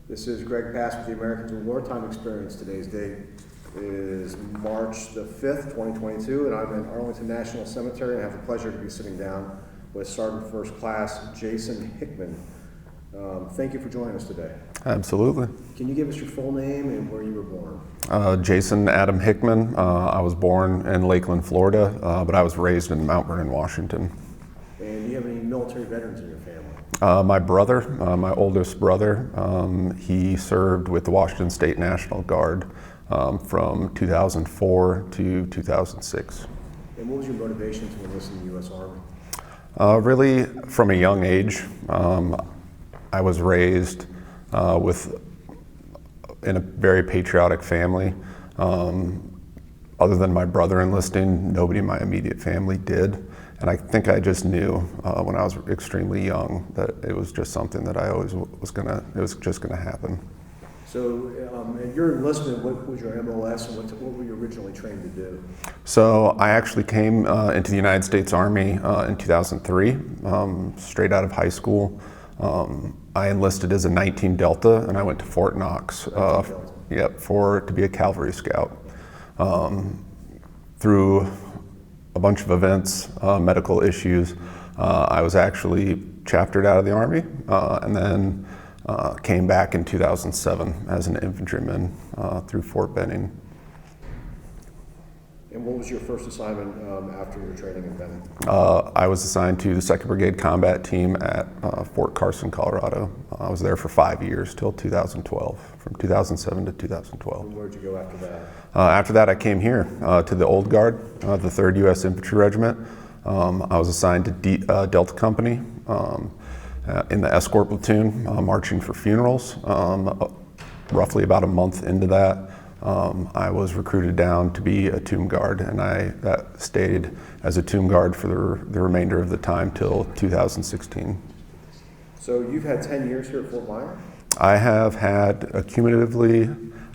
This is Greg Pass with the Americans with Wartime Experience. Today's date is March the 5th, 2022, and I'm in Arlington National Cemetery and I have the pleasure to be sitting down with Sergeant First Class Jason Hickman. Thank you for joining us today. Absolutely. Can you give us your full name and where you were born? Jason Adam Hickman. I was born in Lakeland, Florida, but I was raised in Mount Vernon, Washington. And do you have any military veterans in your family? My brother, my oldest brother, he served with the Washington State National Guard from 2004 to 2006. And what was your motivation to enlist in the U.S. Army? Really, from a young age, I was raised in a very patriotic family. Other than my brother enlisting, nobody in my immediate family did. And I think I just knew when I was extremely young that it was just something that I always it was just gonna happen. So at your enlistment, what was your MOS and what were you originally trained to do? So I actually came into the United States Army in 2003, straight out of high school. I enlisted as a 19 Delta and I went to Fort Knox to be a cavalry scout. Through a bunch of events, medical issues, I was actually chaptered out of the Army and then came back in 2007 as an infantryman through Fort Benning. And what was your first assignment after your training in Benning? I was assigned to the 2nd Brigade Combat Team at Fort Carson, Colorado. I was there for 5 years till 2012, from 2007 to 2012. And where'd you go after that? After that, I came here to the Old Guard, the 3rd U.S. Infantry Regiment. I was assigned to Delta Company in the escort platoon, marching for funerals. Roughly about a month into that, I was recruited down to be a tomb guard, and I stayed as a tomb guard for the remainder of the time till 2016. So you've had 10 years here at Fort Myer? I have had, cumulatively,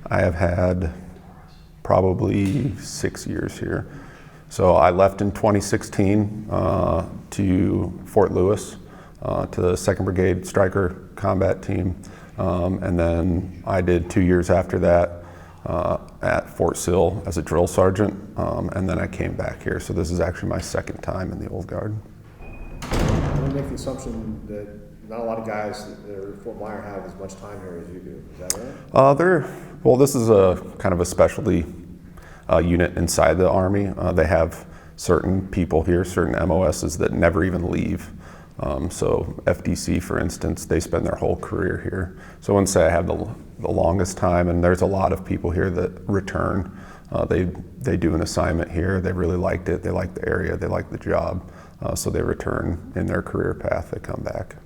I have had probably 6 years here. So I left in 2016 to Fort Lewis, to the 2nd Brigade Stryker Combat Team, and then I did 2 years after that at Fort Sill as a drill sergeant, and then I came back here. So this is actually my 2nd time in the Old Guard. I'm going to make the assumption that not a lot of guys that are at Fort Myer have as much time here as you do. Is that right? Well, this is a kind of a specialty unit inside the Army. They have certain people here, certain MOSs that never even leave. So FDC, for instance, they spend their whole career here. So I wouldn't say I have the longest time, and there's a lot of people here that return. They do an assignment here, they really liked it, they like the area, they like the job, so they return in their career path, they come back.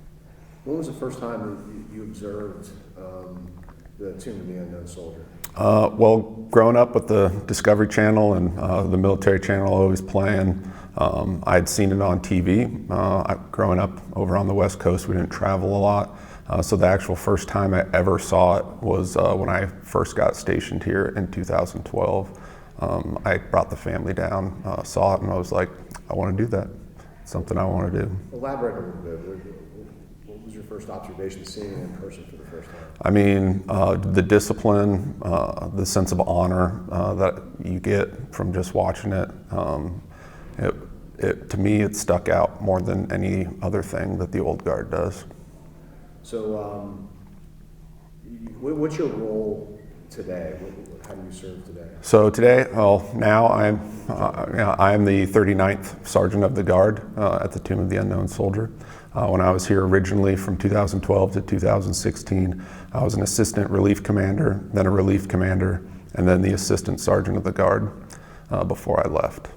When was the first time that you observed the Tomb of the Unknown Soldier? Well, growing up with the Discovery Channel and the military channel always playing, I'd seen it on TV. Growing up over on the West Coast, we didn't travel a lot. So the actual first time I ever saw it was when I first got stationed here in 2012. I brought the family down, saw it, and I was like, I want to do that. It's something I want to do. Elaborate a little bit. What was your first observation seeing it in person for the first time? I mean, the discipline, the sense of honor that you get from just watching it, to me, it stuck out more than any other thing that the Old Guard does. So, what's your role today? How do you serve today? So today, well, now I'm the 39th Sergeant of the Guard at the Tomb of the Unknown Soldier. When I was here originally from 2012 to 2016, I was an Assistant Relief Commander, then a Relief Commander, and then the Assistant Sergeant of the Guard before I left.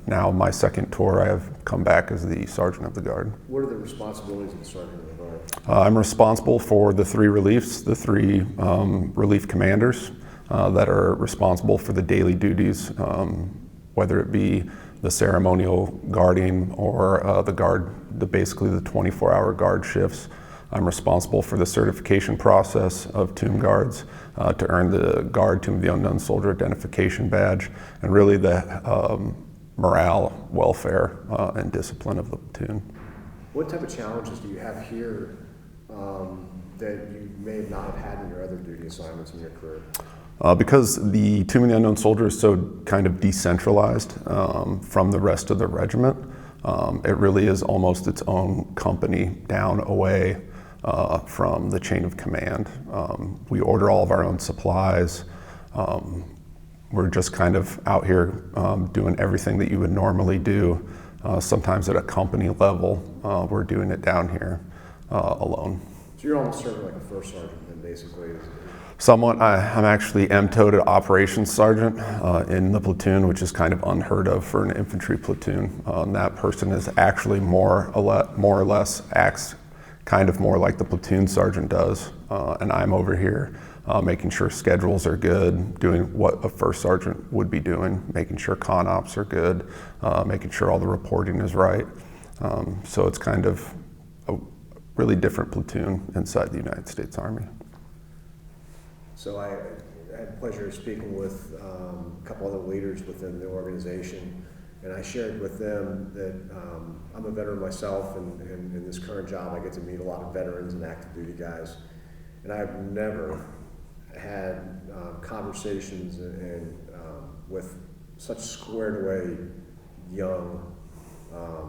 Now my 2nd tour, I have come back as the Sergeant of the Guard. What are the responsibilities of the Sergeant of the Guard? I'm responsible for the 3 reliefs, the 3 relief commanders that are responsible for the daily duties, whether it be the ceremonial guarding or basically the 24-hour guard shifts. I'm responsible for the certification process of tomb guards to earn the Guard Tomb of the Unknown Soldier Identification Badge, and really the morale, welfare, and discipline of the platoon. What type of challenges do you have here that you may not have had in your other duty assignments in your career? Because the Tomb of the Unknown Soldier is so kind of decentralized from the rest of the regiment, it really is almost its own company down away from the chain of command. We order all of our own supplies. We're just kind of out here doing everything that you would normally do. Sometimes at a company level, we're doing it down here alone. So you're almost serving like a first sergeant then, basically. Somewhat. I'm actually MTO'd at operations sergeant in the platoon, which is kind of unheard of for an infantry platoon. That person is actually more or less acts kind of more like the platoon sergeant does, and I'm over here making sure schedules are good, doing what a first sergeant would be doing, making sure con ops are good, making sure all the reporting is right. So it's kind of a really different platoon inside the United States Army. So I had the pleasure of speaking with a couple other leaders within the organization, and I shared with them that I'm a veteran myself, and in this current job I get to meet a lot of veterans and active duty guys, and I've never had conversations with such squared away young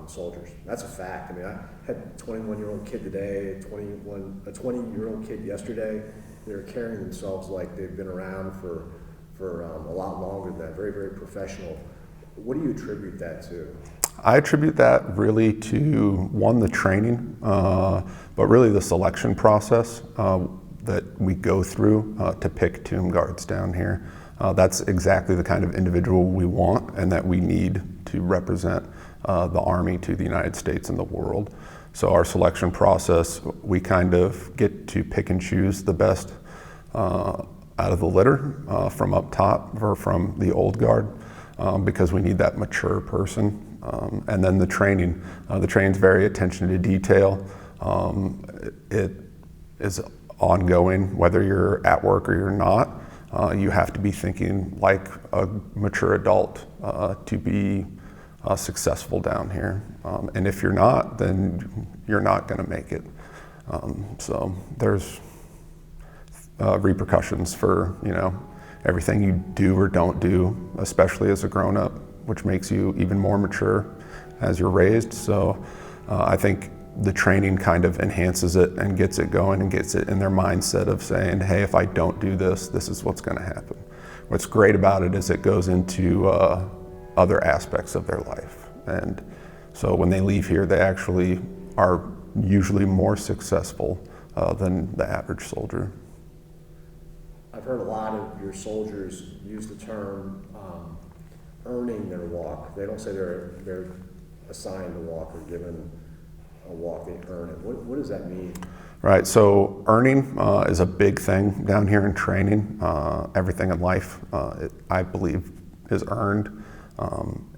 soldiers. That's a fact. I mean, I had a 21-year-old kid today, a 20-year-old kid yesterday. They're carrying themselves like they've been around for a lot longer than that. Very, very professional. What do you attribute that to? I attribute that really to, one, the training, but really the selection process that we go through to pick tomb guards down here. That's exactly the kind of individual we want and that we need to represent the Army to the United States and the world. So our selection process, we kind of get to pick and choose the best out of the litter from up top or from the old guard because we need that mature person. And then the training's very attention to detail. It is ongoing, whether you're at work or you're not. You have to be thinking like a mature adult to be successful down here. And if you're not, then you're not going to make it. So there's repercussions for, everything you do or don't do, especially as a grown-up, which makes you even more mature as you're raised. So I think the training kind of enhances it and gets it going and gets it in their mindset of saying, hey, if I don't do this, this is what's going to happen. What's great about it is it goes into other aspects of their life. And so when they leave here, they actually are usually more successful than the average soldier. I've heard a lot of your soldiers use the term earning their walk. They don't say they're assigned a walk or given a walk, they earn it. What does that mean? Right, so earning is a big thing down here in training. Everything in life, I believe, is earned.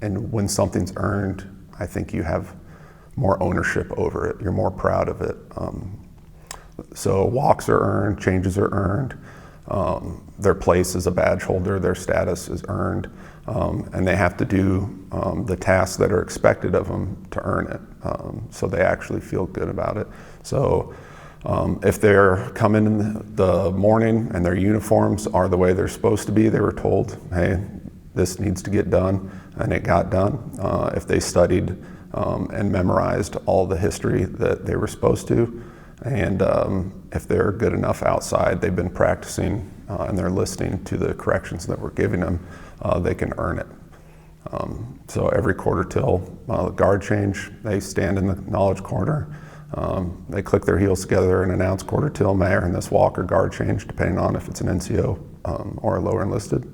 And when something's earned, I think you have more ownership over it. You're more proud of it. So walks are earned, changes are earned. Their place as a badge holder, their status is earned. And they have to do the tasks that are expected of them to earn it. So they actually feel good about it. So if they're coming in the morning and their uniforms are the way they're supposed to be, they were told, hey, this needs to get done, and it got done. If they studied and memorized all the history that they were supposed to, and if they're good enough outside, they've been practicing and they're listening to the corrections that we're giving them, they can earn it. So every quarter till guard change, they stand in the knowledge corner. They click their heels together and announce quarter till, may I earn this walk or guard change, depending on if it's an NCO or a lower enlisted.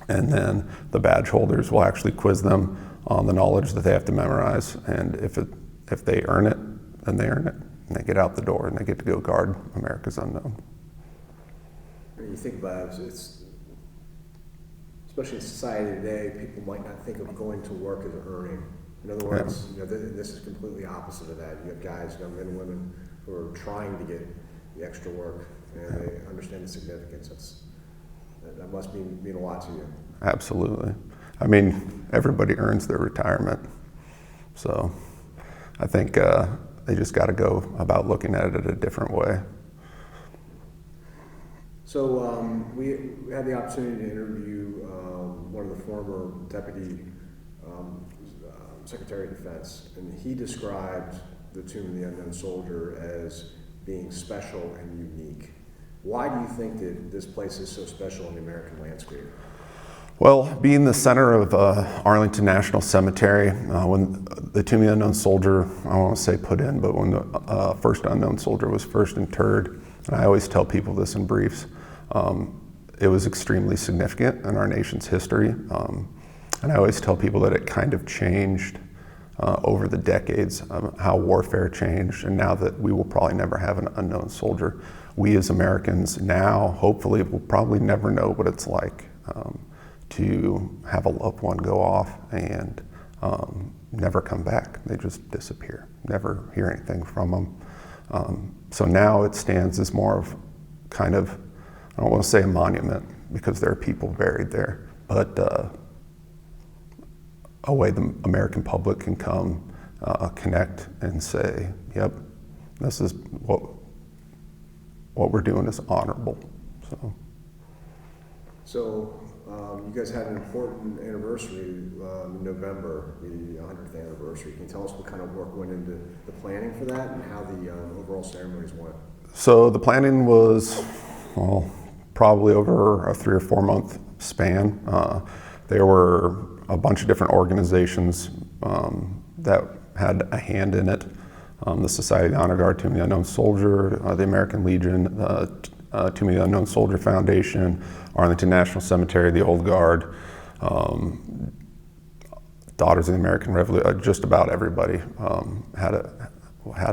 And then the badge holders will actually quiz them on the knowledge that they have to memorize. And if they earn it, then they earn it. And they get out the door and they get to go guard America's Unknown. When you think about it, it's especially in society today, people might not think of going to work as earning. In other words, this is completely opposite of that. You have guys, young men and women, who are trying to get the extra work, and they understand the significance. That must mean a lot to you. Absolutely. I mean, everybody earns their retirement. So I think they just got to go about looking at it a different way. So we had the opportunity to interview one of the former Deputy Secretary of Defense, and he described the Tomb of the Unknown Soldier as being special and unique. Why do you think that this place is so special in the American landscape? Well, being the center of Arlington National Cemetery, when the Tomb of the Unknown Soldier, I don't want to say put in, but when the first unknown soldier was first interred, and I always tell people this in briefs, it was extremely significant in our nation's history. And I always tell people that it kind of changed over the decades, how warfare changed, and now that we will probably never have an unknown soldier, we as Americans now, hopefully, will probably never know what it's like to have a loved one go off and never come back. They just disappear, never hear anything from them. So now it stands as more of kind of, I don't want to say a monument because there are people buried there, but a way the American public can come, connect and say, yep, this is what we're doing is honorable. So you guys had an important anniversary in November, the 100th anniversary. Can you tell us what kind of work went into the planning for that and how the overall ceremonies went? So the planning was, well, probably over a 3 or 4 month span. There were a bunch of different organizations that had a hand in it. The Society of the Honor Guard, Tomb of the Unknown Soldier, the American Legion, Tomb of the Unknown Soldier Foundation, Arlington National Cemetery, the Old Guard, Daughters of the American Revolution, just about everybody had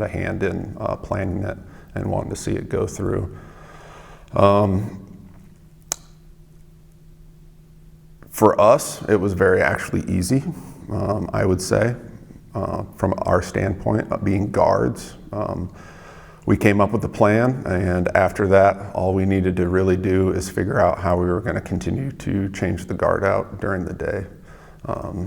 a hand in planning it and wanting to see it go through. For us, it was very actually easy, I would say, from our standpoint of being guards. We came up with a plan, and after that, all we needed to really do is figure out how we were going to continue to change the guard out during the day.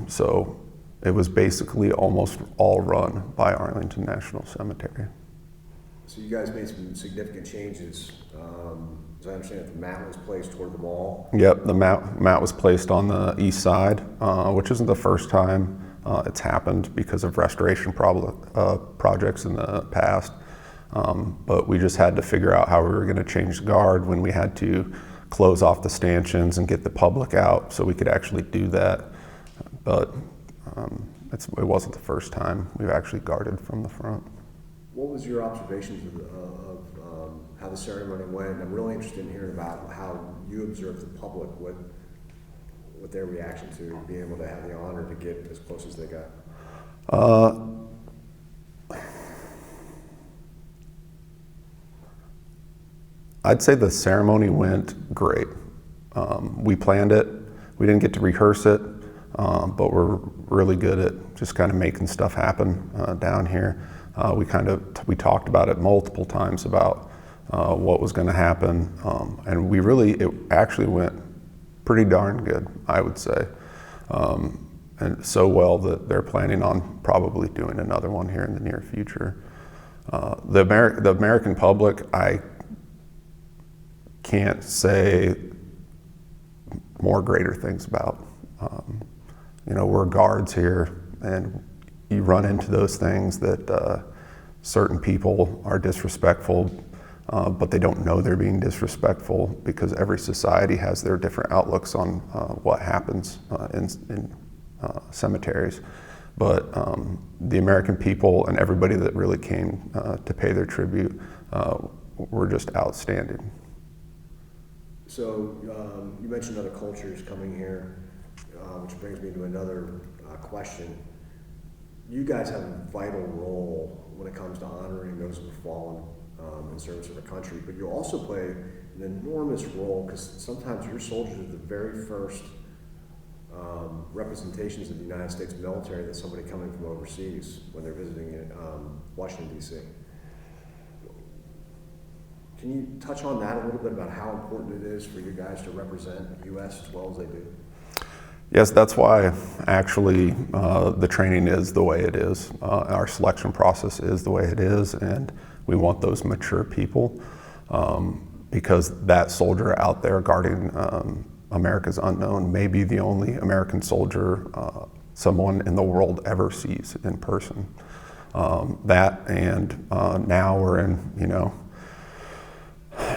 So it was basically almost all run by Arlington National Cemetery. So you guys made some significant changes. As I understand it, the mat was placed toward the mall. Yep, the mat was placed on the east side, which isn't the first time it's happened because of restoration projects in the past. But we just had to figure out how we were going to change the guard when we had to close off the stanchions and get the public out so we could actually do that. But it wasn't the first time we've actually guarded from the front. What was your observations of how the ceremony went? I'm really interested in hearing about how you observed the public, what their reaction to being able to have the honor to get as close as they got. I'd say the ceremony went great. We planned it. We didn't get to rehearse it, but we're really good at just kind of making stuff happen down here. We talked about it multiple times about what was going to happen, and it actually went pretty darn good, I would say, and so well that they're planning on probably doing another one here in the near future. The American public, I can't say more greater things about. We're guards here, and you run into those things that certain people are disrespectful, but they don't know they're being disrespectful because every society has their different outlooks on what happens in cemeteries. But the American people and everybody that really came to pay their tribute were just outstanding. So you mentioned other cultures coming here, which brings me to another question. You guys have a vital role when it comes to honoring those who have fallen in service of the country, but you also play an enormous role because sometimes your soldiers are the very first representations of the United States military that somebody coming from overseas when they're visiting Washington, D.C. Can you touch on that a little bit about how important it is for you guys to represent the U.S. as well as they do? Yes, that's why actually the training is the way it is. Our selection process is the way it is, and we want those mature people. because that soldier out there guarding America's unknown may be the only American soldier someone in the world ever sees in person. That and now we're in,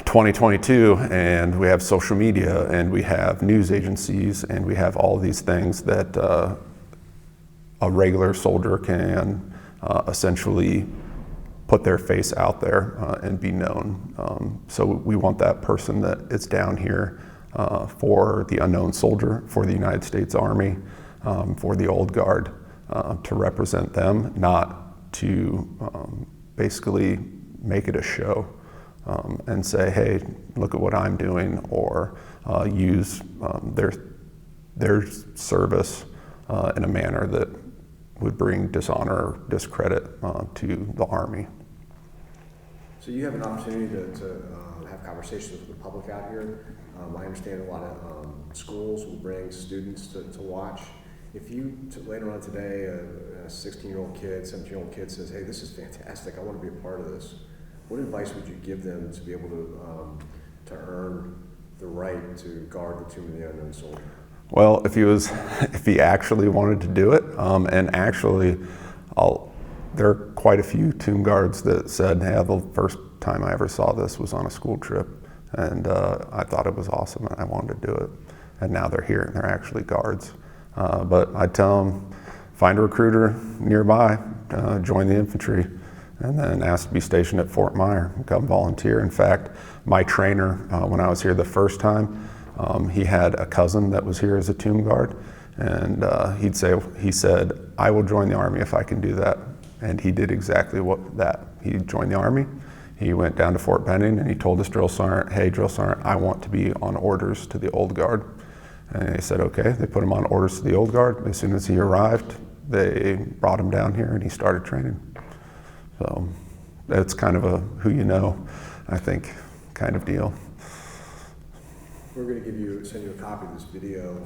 2022, and we have social media, and we have news agencies, and we have all these things that a regular soldier can essentially put their face out there and be known. So we want that person that is down here for the unknown soldier, for the United States Army, for the old guard, to represent them, not to basically make it a show and say, hey, look at what I'm doing, or use their service in a manner that would bring dishonor or discredit to the Army. So you have an opportunity to have conversations with the public out here. I understand a lot of schools will bring students to watch. If you, later on today, a 16-year-old kid, 17-year-old kid says, hey, this is fantastic, I want to be a part of this, what advice would you give them to be able to earn the right to guard the tomb of the unknown soldier? Well, if he actually wanted to do it, and actually, there are quite a few tomb guards that said, hey, the first time I ever saw this was on a school trip, and I thought it was awesome, and I wanted to do it. And now they're here, and they're actually guards. But I tell them, find a recruiter nearby, join the infantry, and then ask to be stationed at Fort Myer, come volunteer. In fact, my trainer, when I was here the first time, he had a cousin that was here as a tomb guard, and he said, I will join the Army if I can do that. And he did exactly that. He joined the Army, he went down to Fort Benning, and he told his drill sergeant, hey, drill sergeant, I want to be on orders to the old guard. And they said, okay. They put him on orders to the old guard. As soon as he arrived, they brought him down here, and he started training. So that's kind of a who you know, I think, kind of deal. We're going to send you a copy of this video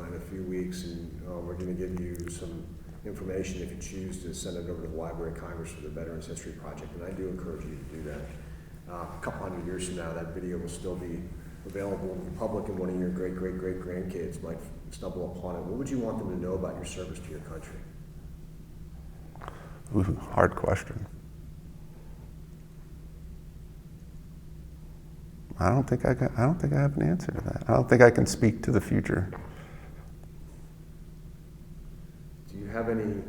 in a few weeks, and we're going to give you some information if you choose to send it over to the Library of Congress for the Veterans History Project, and I do encourage you to do that. A couple hundred years from now, that video will still be available to the public, and one of your great-great-great-grandkids might stumble upon it. What would you want them to know about your service to your country? Ooh, hard question. I don't think I have an answer to that. I don't think I can speak to the future. Do you have any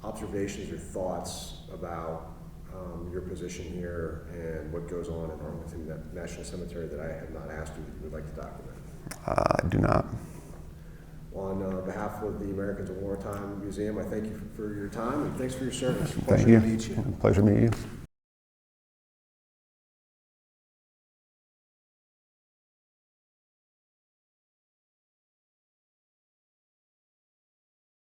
observations or thoughts about your position here and what goes on at Arlington National Cemetery that I have not asked you that you would like to document? I do not. On behalf of the Americans of Wartime Museum, I thank you for your time, and thanks for your service. Thank you. Pleasure to meet you. Pleasure to meet you.